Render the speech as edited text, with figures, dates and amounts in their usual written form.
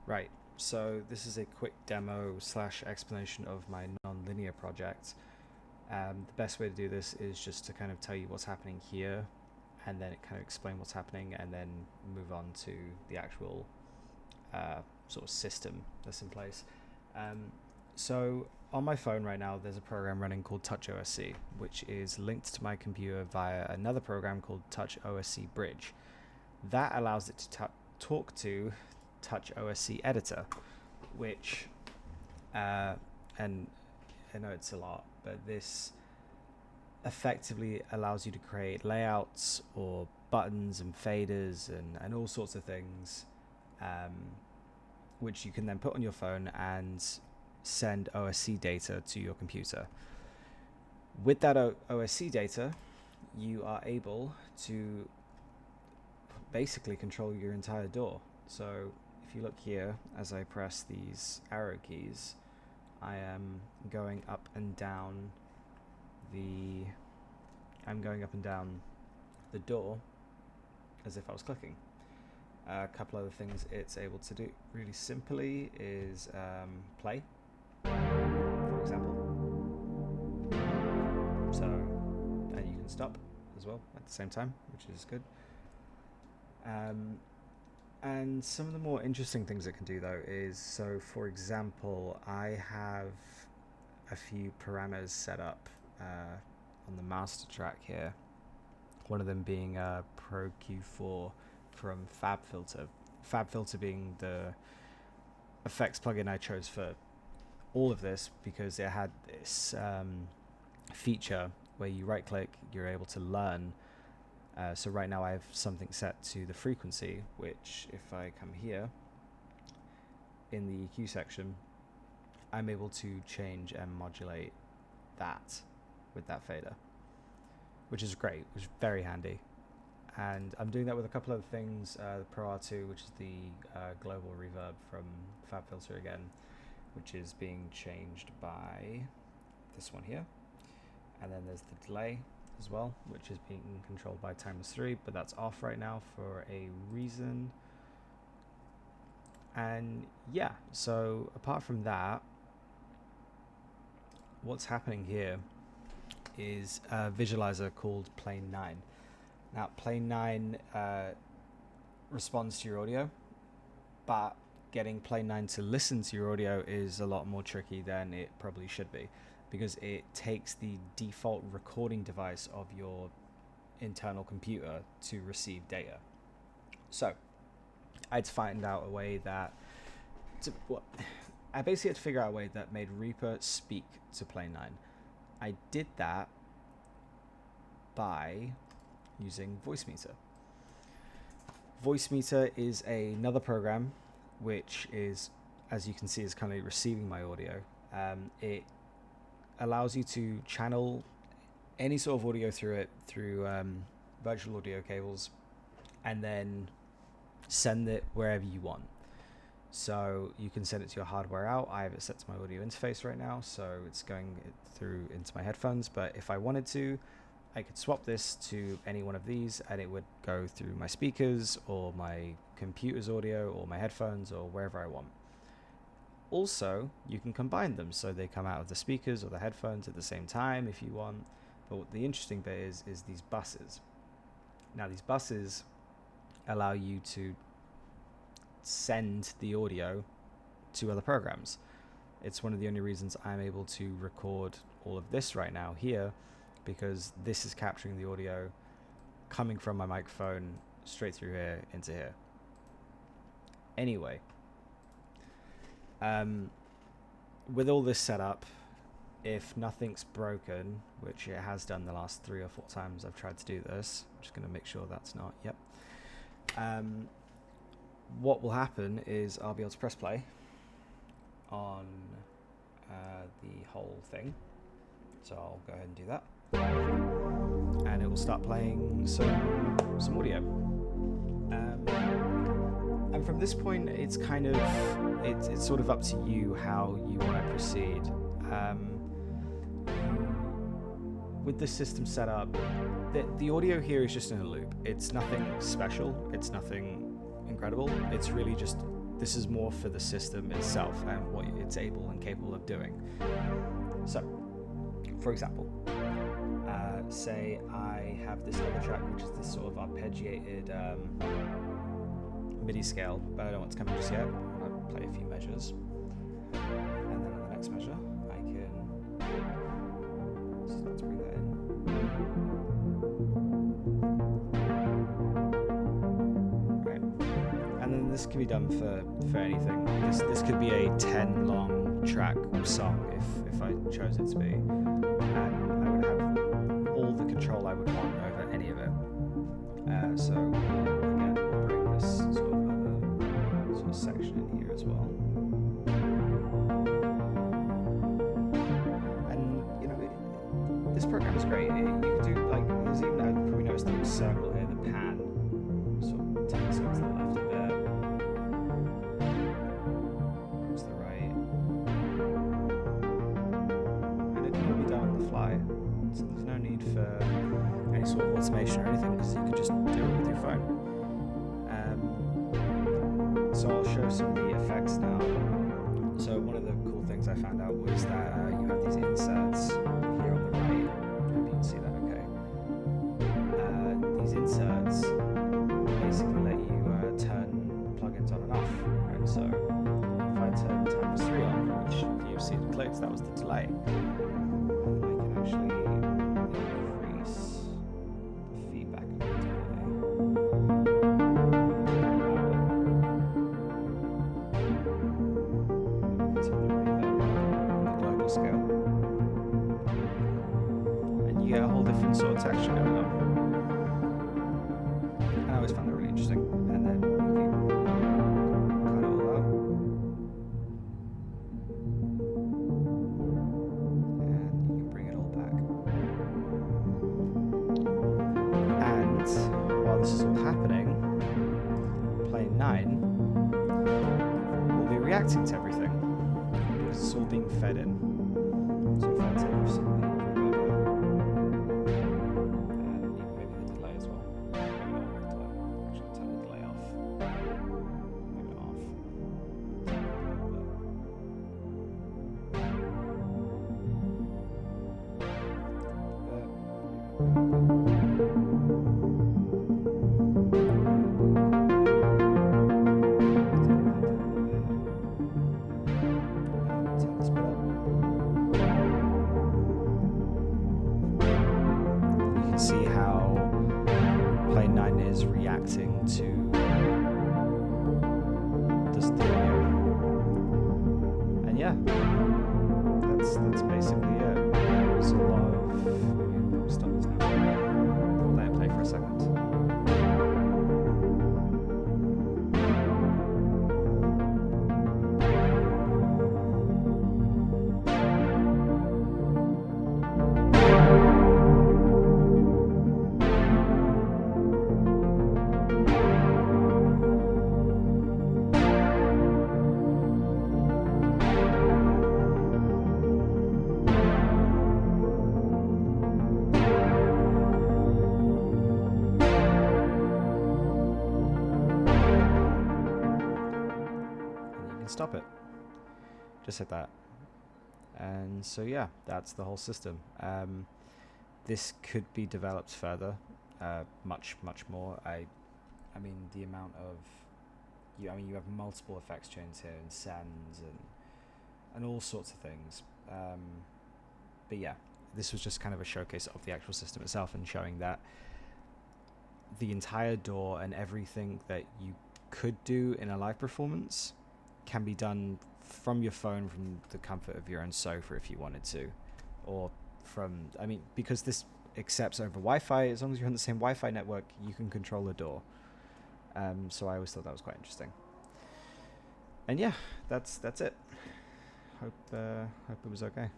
Right, so this is a quick demo slash explanation of my non-linear project. The best way to do this is just to kind of tell you what's happening here, and then it kind of explain what's happening, and then move on to the actual sort of system that's in place. So on my phone right now, there's a program running called TouchOSC, which is linked to my computer via another program called TouchOSC Bridge. That allows it to talk to TouchOSC Editor, which, and I know it's a lot, but this effectively allows you to create layouts or buttons and faders and all sorts of things, which you can then put on your phone and send OSC data to your computer. With that OSC data, you are able to basically control your entire DAW. So if you look here, as I press these arrow keys, I am going up and down the DAW as if I was clicking. A couple other things it's able to do really simply is play, for example. So, and you can stop as well at the same time, which is good. And some of the more interesting things it can do though is, so for example, I have a few parameters set up on the master track here. One of them being Pro Q4 from FabFilter. FabFilter being the effects plugin I chose for all of this because it had this feature where you right click, you're able to learn. So right now I have something set to the frequency, which if I come here in the EQ section, I'm able to change and modulate that with that fader, which is great, which is very handy. And I'm doing that with a couple other things, the Pro R2, which is the global reverb from FabFilter again, which is being changed by this one here. And then there's the delay as well, which is being controlled by Timeless 3, but that's off right now for a reason. And yeah, so apart from that, what's happening here is a visualizer called Plane 9. Now, Plane 9 responds to your audio, but getting Plane 9 to listen to your audio is a lot more tricky than it probably should be, because it takes the default recording device of your internal computer to receive data. So I had to find out a way that I basically had to figure out a way that made Reaper speak to Plane 9. I did that by using Voicemeeter. Voicemeeter is another program which is, as you can see, is currently receiving my audio. It allows you to channel any sort of audio through it through virtual audio cables, and then send it wherever you want. So you can send it to your hardware out. I have it set to my audio interface right now, so it's going through into my headphones. But if I wanted to, I could swap this to any one of these, and it would go through my speakers or my computer's audio or my headphones or wherever I want. Also, you can combine them so they come out of the speakers or the headphones at the same time if you want. But what the interesting bit is these buses. Now, these buses allow you to send the audio to other programs. It's one of the only reasons I'm able to record all of this right now here, because this is capturing the audio coming from my microphone straight through here into here. Anyway, with all this set up, if nothing's broken, which it has done the last 3 or 4 times I've tried to do this, I'm just going to make sure that's not, yep. What will happen is I'll be able to press play on the whole thing. So I'll go ahead and do that. And it will start playing some audio. And from this point, it's kind of, it's sort of up to you how you want to proceed. With the system set up, the audio here is just in a loop. It's nothing special. It's nothing incredible. It's really just this is more for the system itself and what it's able and capable of doing. So, for example, say I have this other track, which is this sort of arpeggiated MIDI scale, but I don't want to come in just yet. I'll play a few measures, and then on the next measure, I can start to bring that in. Right, and then this can be done for anything. This could be a 10 long track song if I chose it to be, and I would have all the control I would want over any of it. So again, we'll bring this sort of other sort of section in here as well. And you know, this program is great. You could do like, there's even, I probably noticed the circle here, the pan sort of takes it to the left a bit, or to the right, and it can all be done on the fly. So there's no need for any sort of automation or anything, because you could just do it with your phone. So I'll show some of the effects now. So one of the cool things I found out was that you have these inserts here on the right. I hope you can see that okay. These inserts basically let you turn plugins on and off. Right? So if I turn times 3 on, which you've seen the clicks, that was the delay. I can actually increase the feedback of the delay. Scale, and you get a whole different sort of texture going on. And I always found that really interesting. And then you can cut it all out, and you can bring it all back. And while this is all happening, plane 9 will be reacting to everything because it's all being fed in. So if I take off some of the reverb, and even maybe the delay as well. Maybe not the delay. Actually, turn the delay off. Maybe not off. See how plane 9 is reacting to this audio. And yeah, that's basically it. There's a lot of, maybe stop this now. We'll let it play for a second. Stop it. Just hit that. And so yeah, that's the whole system. This could be developed further, much more. I mean the amount of you have multiple effects chains here and sends and all sorts of things. But yeah, this was just kind of a showcase of the actual system itself and showing that the entire DAW and everything that you could do in a live performance can be done from your phone, from the comfort of your own sofa if you wanted to, or from, because this accepts over Wi-Fi, as long as you're on the same Wi-Fi network, you can control a DAW. So I always thought that was quite interesting. And yeah, that's it. Hope it was okay.